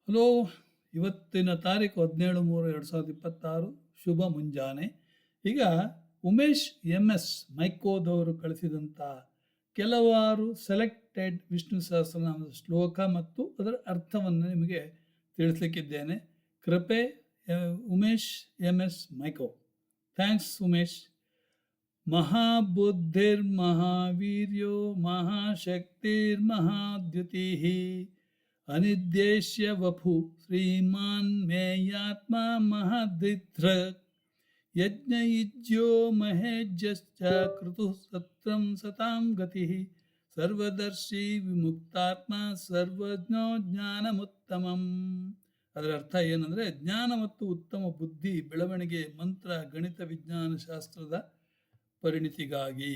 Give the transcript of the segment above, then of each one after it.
Hello, ಇವತ್ತಿನ ತಾರೀಕು 17/3/2026 ಶುಭ ಮುಂಜಾನೆ. ಈಗ ಉಮೇಶ್ MS ಮೈಕೋದವರು ಕಳಿಸಿದಂಥ ಕೆಲವಾರು ಸೆಲೆಕ್ಟೆಡ್ ವಿಷ್ಣು ಸಹಸ್ರನಾಮದ ಶ್ಲೋಕ ಮತ್ತು ಅದರ ಅರ್ಥವನ್ನು ನಿಮಗೆ ತಿಳಿಸ್ಲಿಕ್ಕಿದ್ದೇನೆ. ಕೃಪೆ ಉಮೇಶ್ MS ಮೈಕೋ. ಥ್ಯಾಂಕ್ಸ್ ಉಮೇಶ್. ಮಹಾಬುದ್ಧಿರ್ಮಹಾವೀರ್ಯೋ ಮಹಾಶಕ್ತಿರ್ಮಹಾದ್ಯುತಿಃ ಅನಿದ್ದೇಶ್ಯ ವಪು ಶ್ರೀಮಾನ್ ಮೇಯಾತ್ಮ ಮಹದ್ರಿಧೃಕ್ ಯಜ್ಞಯುಜ್ಯೋ ಮಹೇಜ್ಯಶ್ಚ ಕೃತುಃ ಸತ್ರಂ ಸತಾಂ ಗತಿಃ ಸರ್ವದರ್ಶಿ ವಿಮುಕ್ತಾತ್ಮ ಸರ್ವಜ್ಞೋ ಜ್ಞಾನಮುತ್ತಮಂ. ಅದರ ಅರ್ಥ ಏನಂದರೆ, ಜ್ಞಾನ ಮತ್ತು ಉತ್ತಮ ಬುದ್ಧಿ ಬೆಳವಣಿಗೆ, ಮಂತ್ರ, ಗಣಿತ, ವಿಜ್ಞಾನ ಶಾಸ್ತ್ರದ ಪರಿಣಿತಿಗಾಗಿ.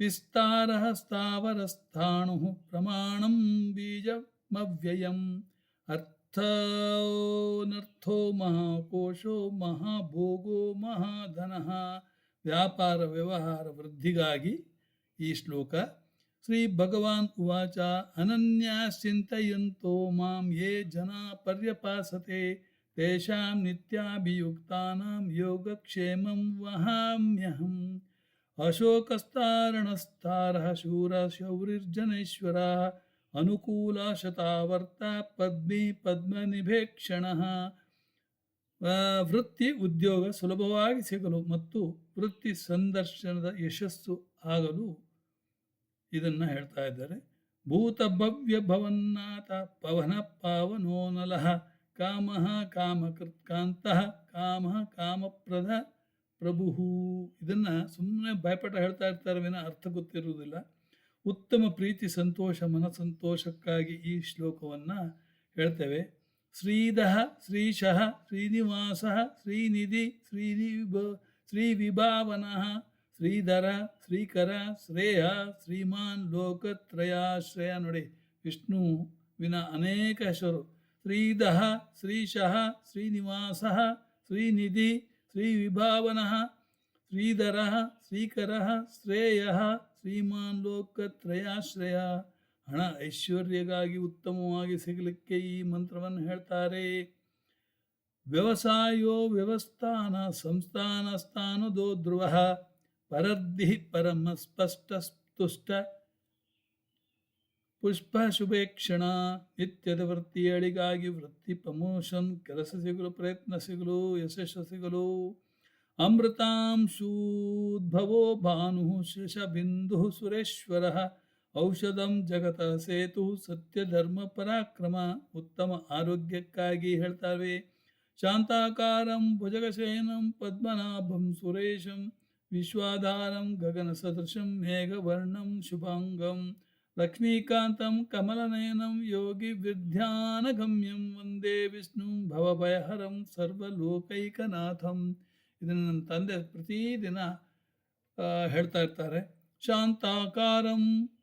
ವಿಸ್ತಾರಃ ಸ್ಥಾವರಸ್ಥಾಣು ಪ್ರಮಾಣಂ ಬೀಜಮವ್ಯಯಂ ಅರ್ಥೋ ಮಹಾಕೋಶೋ ಮಹಾಭೋಗೋ ಮಹಾಧನಃ. ವ್ಯಾಪಾರ ವ್ಯವಹಾರ ವೃದ್ಧಿಗಾಗಿ ಈ ಶ್ಲೋಕ. ಶ್ರೀ ಭಗವಾನ್ ಉವಾಚ ಅನನ್ಯಾಶ್ಚಿಂತಯಂತೋ ಮಾಂ ಯೇ ಜನಾ ಪರ್ಯಪಾಸತೆ ತೇಷಾಂ ನಿತ್ಯಾಭಿಯುಕ್ತಾನಾಂ ಯೋಗಕ್ಷೇಮಂ ವಹಾಮ್ಯಹಂ. ಅಶೋಕಸ್ತಾರಣಸ್ತಾರಃ ಶೂರ ಶೌರಿರ್ಜನೇಶ್ವರಃ ಅನುಕೂಲ ಶತಾವರ್ತ ಪದ್ಮಿ ಪದ್ಮನಿಭೇಕ್ಷಣಃ. ವೃತ್ತಿ ಉದ್ಯೋಗ ಸುಲಭವಾಗಿ ಸಿಗಲು ಮತ್ತು ವೃತ್ತಿ ಸಂದರ್ಶನದ ಯಶಸ್ಸು ಆಗಲು ಇದನ್ನು ಹೇಳ್ತಾ ಇದ್ದಾರೆ. ಭೂತಭವ್ಯ ಭವನ್ನಾಥ ಪವನ ಪಾವನೋ ನಲಃ ಕಾಮಃ ಕಾಮಕೃತ್ಕಾಂತಃ ಕಾಮಃ ಕಾಮಪ್ರದ ಪ್ರಭು. ಇದನ್ನು ಸುಮ್ಮನೆ ಭಯಪಟ್ಟ ಹೇಳ್ತಾ ಇರ್ತಾರೆ ವಿನ ಅರ್ಥ ಗೊತ್ತಿರುವುದಿಲ್ಲ. ಉತ್ತಮ ಪ್ರೀತಿ ಸಂತೋಷ ಮನಸಂತೋಷಕ್ಕಾಗಿ ಈ ಶ್ಲೋಕವನ್ನು ಹೇಳ್ತೇವೆ. ಶ್ರೀಧಃ ಶ್ರೀಶಃ ಶ್ರೀನಿವಾಸಃ ಶ್ರೀನಿಧಿ ಶ್ರೀವಿಭಾವನಃ ಶ್ರೀಧರ ಶ್ರೀಕರ ಶ್ರೇಯ ಶ್ರೀಮಾನ್ ಲೋಕತ್ರಯಾಶ್ರಯ. ನೋಡಿ, ವಿಷ್ಣುವಿನ ಅನೇಕ ಹೆಸರು. ಶ್ರೀಧಃ ಶ್ರೀಶಃ ಶ್ರೀನಿವಾಸಃ ಶ್ರೀನಿಧಿ ಶ್ರೀವಿಭಾವನಃ ಶ್ರೀಧರಃ ಶ್ರೀಕರಃ ಶ್ರೇಯಃ ಶ್ರೀಮಾನ್ ಲೋಕತ್ರಯಾಶ್ರಯ. ಹಣ ಐಶ್ವರ್ಯಗಾಗಿ ಉತ್ತಮವಾಗಿ ಸಿಗಲಿಕ್ಕೆ ಈ ಮಂತ್ರವನ್ನು ಹೇಳ್ತಾರೆ. ವ್ಯವಸಾಯೋ ವ್ಯವಸ್ಥಾನ ಸಂಸ್ಥಾನ ಸ್ಥಾನದೋ ಧ್ರುವ ಪರರ್ಧಿ ಪರಮ ಸ್ಪಷ್ಟ ತುಷ್ಟ ಪುಷ್ಪ ಶುಭೇಕ್ಷಣ. ನಿತ್ಯದ ವೃತ್ತಿಗಳಿಗಾಗಿ ವೃತ್ತಿ ಪ್ರಮೋಷನ್, ಕೆಲಸ ಸಿಗಲು, ಪ್ರಯತ್ನ ಸಿಗಲು, ಯಶಸ್ಸು ಸಿಗಲು. ಅಮೃತಾಂಶೂದ್ಭವೋ ಭಾನು ಶಶಬಿಂದು ಸುರೇಶ್ವರ ಔಷಧಂ ಜಗತ ಸೇತು ಸತ್ಯಧರ್ಮ ಪರಾಕ್ರಮ. ಉತ್ತಮ ಆರೋಗ್ಯಕ್ಕಾಗಿ ಹೇಳ್ತಾರೆ. ಶಾಂತಾಕಾರಂ ಭುಜಗಶಯನಂ ಪದ್ಮನಾಭಂ ಸುರೇಶಂ ವಿಶ್ವಾಧಾರಂ ಗಗನ ಸದೃಶಂ ಮೇಘವರ್ಣಂ ಶುಭಾಂಗಂ ಲಕ್ಷ್ಮೀಕಾಂತಂ ಕಮಲನಯನಂ ಯೋಗಿ ವಿದ್ಯಾನಗಮ್ಯಂ ವಂದೇ ವಿಷ್ಣು ಭವಭಯಹರಂ ಸರ್ವಲೋಕೈಕನಾಥಂ. ಇದನ್ನು ನನ್ನ ತಂದೆ ಪ್ರತಿದಿನ ಹೇಳ್ತಾ ಇರ್ತಾರೆ. ಶಾಂತಾಕಾರಂ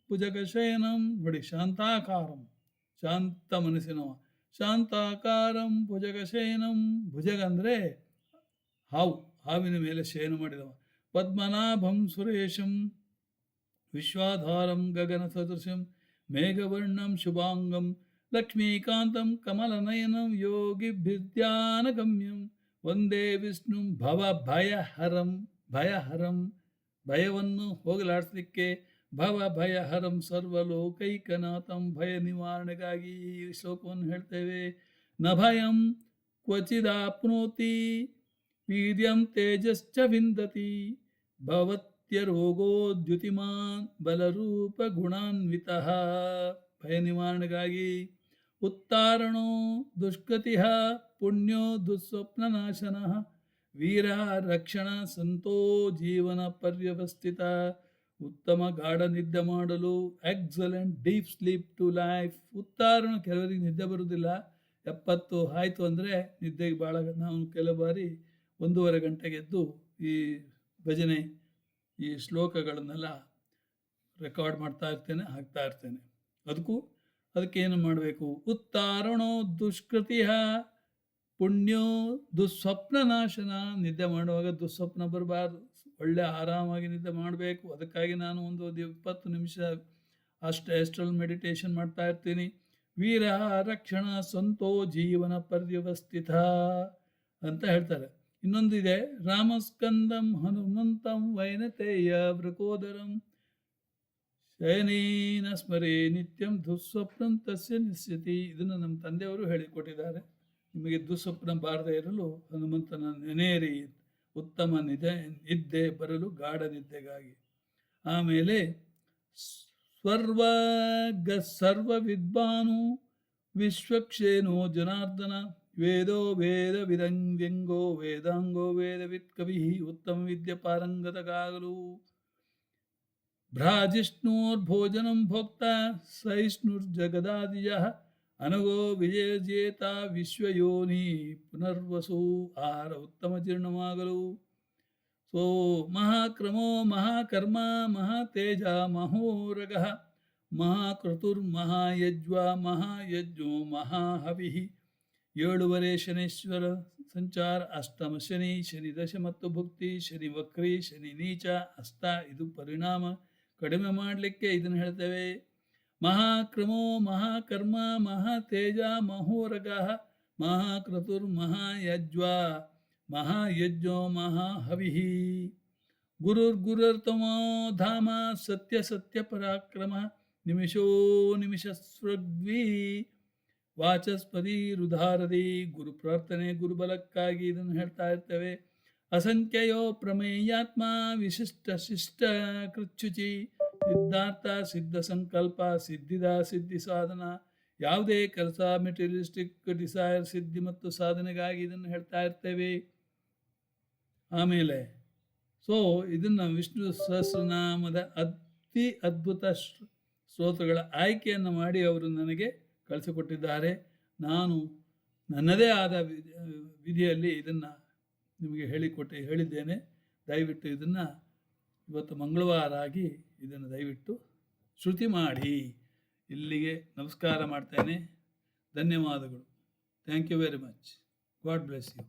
ಭುಜಗಶಯನಂ. ನೋಡಿ, ಶಾಂತಾಕಾರಂ ಶಾಂತ ಮನಸ್ಸಿನವ. ಶಾಂತಾಕಾರಂ ಭುಜಗಶಯನಂ. ಭುಜಗ ಅಂದರೆ ಹಾವು, ಹಾವಿನ ಮೇಲೆ ಶಯನ ಮಾಡಿದವ. ಪದ್ಮನಾಭಂ ಸುರೇಶಂ ವಿಶ್ವಾಧಾರಂ ಗಗನ ಸದೃಶಂ ಮೇಘವರ್ಣಂ ಶುಭಾಂಗಂ ಲಕ್ಷ್ಮೀಕಾಂತಂ ಕಮಲನಯನಂ ಯೋಗಿಭಿರ್ಧ್ಯಾನಗಮ್ಯಂ ವಂದೇ ವಿಷ್ಣು ಭವಭಯಹರಂ. ಭಯಹರಂ, ಭಯವನ್ನು ಹೋಗಲಾಡಿಸಲಿಕ್ಕೆ. ಭವಭಯಹರಂ ಸರ್ವಲೋಕೈಕನಾಥಂ. ಭಯ ನಿವಾರಣೆಗಾಗಿ ಈ ಶ್ಲೋಕವನ್ನು ಹೇಳ್ತೇವೆ. ನ ಭಯಂ ಕ್ವಚಿದಾಪ್ನೋತಿ ವೀರ್ಯಂ ತೇಜಶ್ಚ ವಿಂದತಿ ಭವತ್ಯರೋಗೋ ದ್ಯುತಿಮಾನ್ ಬಲರೂಪ ಗುಣಾನ್ವಿತಃ. ಭಯ ನಿವಾರಣೆಗಾಗಿ. ಉತ್ತಾರಣೋ ದುಷ್ಕೃತಿಃ ಪುಣ್ಯೋ ದುಸ್ವಪ್ನನಾಶನಃ ವೀರ ರಕ್ಷಣ ಸಂತೋ ಜೀವನ ಪರ್ಯವಸ್ಥಿತ. ಉತ್ತಮ ಗಾಢ ನಿದ್ದೆ ಮಾಡಲು. Excellent deep sleep to life. ಉತ್ತಾರಣ, ಕೆಲವರಿಗೆ ನಿದ್ದೆ ಬರುವುದಿಲ್ಲ. 70 ಆಯಿತು ಅಂದರೆ ನಿದ್ದೆಗೆ ಭಾಳ. ನಾವು ಕೆಲವು ಬಾರಿ 1:30 ಗಂಟೆಗೆ ಎದ್ದು ಈ ಭಜನೆ, ಈ ಶ್ಲೋಕಗಳನ್ನೆಲ್ಲ ರೆಕಾರ್ಡ್ ಮಾಡ್ತಾ ಇರ್ತೇನೆ, ಹಾಕ್ತಾ ಇರ್ತೇನೆ. ಅದಕ್ಕೇನು ಮಾಡಬೇಕು? ಉತ್ತಾರಣೋ ದುಷ್ಕೃತಿಃ ಪುಣ್ಯೋ ದುಸ್ವಪ್ನ ನಾಶನ. ನಿದ್ದೆ ಮಾಡುವಾಗ ದುಸ್ವಪ್ನ ಬರಬಾರ್ದು, ಒಳ್ಳೆ ಆರಾಮಾಗಿ ನಿದ್ದೆ ಮಾಡಬೇಕು. ಅದಕ್ಕಾಗಿ ನಾನು ಒಂದು 20 ನಿಮಿಷ ಅಷ್ಟೇ ಎಸ್ಟ್ರಲ್ ಮೆಡಿಟೇಷನ್ ಮಾಡ್ತಾ ಇರ್ತೀನಿ. ವೀರ ರಕ್ಷಣ ಸಂತೋ ಜೀವನ ಪರ್ಯವಸ್ಥಿತ ಅಂತ ಹೇಳ್ತಾರೆ. ಇನ್ನೊಂದಿದೆ, ರಾಮಸ್ಕಂದಂ ಹನುಮಂತಂ ವೈನತೇಯ ವೃಕೋದರಂ ಶಯನೇನ ಸ್ಮರೇ ನಿತ್ಯಂ ದುಸ್ವಪ್ನಂ ತಸ್ಯ ನಿಶ್ಯತಿ. ಇದನ್ನು ನಮ್ಮ ತಂದೆಯವರು ಹೇಳಿಕೊಟ್ಟಿದ್ದಾರೆ. ನಿಮಗೆ ದುಸ್ವಪ್ನ ಬಾರದೇ ಇರಲು ಹನುಮಂತನ ನೆನೆಯಿರಿ, ಉತ್ತಮ ನಿದ್ದೆ ಬರಲು ಗಾಢ ನಿದ್ದೆಗಾಗಿ. ಆಮೇಲೆ ಸರ್ವ ವಿದ್ವಾನು ವಿಶ್ವಕ್ಷೇನೋ ಜನಾರ್ದನ ವೇದೋ ವೇದ ವಿದಂಗೋ ವೇದಾಂಗೋ ವೇದವಿತ್ ಕವಿ ಉತ್ತಮ ವಿದ್ಯೆ ಪಾರಂಗತಗಾಗಲು. ಭ್ರಾಜಿಷ್ಣುರ್ಭೋಜನಂ ಭೋಕ್ತ ಸಹಿಷ್ಣುರ್ಜಗದಾದಿಯ ಅನಗೋ ವಿಜಯಜೇತ ವಿಶ್ವಯೋನಿ ಪುನರ್ವಸು. ಆಹಾರ ಉತ್ತಮ ಜೀರ್ಣವಾಗಲು. ಸೋ ಮಹಾಕ್ರಮೋ ಮಹಾಕರ್ಮ ಮಹಾತೇಜ ಮಹೋರಗ ಮಹಾಕ್ರತುರ್ಮಹಾಯಜ್ವ ಮಹಾಯಜ್ಞೋ ಮಹಾಹವಿ. 7 ಶನೀಶ್ವರ ಸಂಚಾರ, ಅಷ್ಟಮ ಶನಿ, ಶನಿ ದಶ ಮತ್ತು ಭುಕ್ತಿ, ಶನಿ ವಕ್ರಿ, ಶನಿ ನೀಚ, ಅಷ್ಟ. ಇದು ಪರಿಣಾಮ ಕಡಿಮೆ ಮಾಡಲಿಕ್ಕೆ ಇದನ್ನು ಹೇಳ್ತೇವೆ. ಮಹಾಕ್ರಮೋ ಮಹಾಕರ್ಮ ಮಹಾತೇಜ ಮಹೋರಗ ಮಹಾಕ್ರತುರ್ಮಹಾಯಜ್ವ ಮಹಾಯಜ್ಞೋ ಮಹಾಹವಿ. ಗುರುರ್ಗುರುರ್ತಮೋ ಧಾಮ ಸತ್ಯ ಸತ್ಯ ಪರಾಕ್ರಮ ನಿಮಿಷೋ ನಿಮಿಷಸ್ವಗ್ವಿ ವಾಚಸ್ಪತಿ ರುಧಾರದಿ. ಗುರು ಪ್ರಾರ್ಥನೆ ಗುರುಬಲಕ್ಕಾಗಿ ಇದನ್ನು ಹೇಳ್ತಾ ಇರ್ತೇವೆ. ಅಸಂಖ್ಯಯೋ ಪ್ರಮೇಯಾತ್ಮ ವಿಶಿಷ್ಟ ಶಿಷ್ಟ ಕೃಚ್ಯುಚಿ ಸಿದ್ಧಾರ್ಥ ಸಿದ್ಧ ಸಂಕಲ್ಪ ಸಿದ್ಧಿದ ಸಿದ್ಧಿ ಸಾಧನ. ಯಾವುದೇ ಕೆಲಸ ಮೆಟೀರಿಯಲಿಸ್ಟಿಕ್ ಡಿಸೈರ್ ಸಿದ್ಧಿ ಮತ್ತು ಸಾಧನೆಗಾಗಿ ಇದನ್ನು ಹೇಳ್ತಾ ಇರ್ತೇವೆ. ಆಮೇಲೆ ಇದನ್ನು ವಿಷ್ಣು ಸಹಸ್ರನಾಮದ ಅತಿ ಅದ್ಭುತ ಸ್ತೋತ್ರಗಳ ಆಯ್ಕೆಯನ್ನು ಮಾಡಿ ಅವರು ನನಗೆ ಕಳಿಸಿಕೊಟ್ಟಿದ್ದಾರೆ. ನಾನು ನನ್ನದೇ ಆದ ವಿಧಿಯಲ್ಲಿ ಇದನ್ನು ನಿಮಗೆ ಹೇಳಿದ್ದೇನೆ. ದಯವಿಟ್ಟು ಇದನ್ನು ಇವತ್ತು ಮಂಗಳವಾರ ಆಗಿ ಇದನ್ನು ದಯವಿಟ್ಟು ಶ್ರುತಿ ಮಾಡಿ. ಇಲ್ಲಿಗೆ ನಮಸ್ಕಾರ ಮಾಡ್ತೇನೆ. ಧನ್ಯವಾದಗಳು. Thank you very much. God bless you.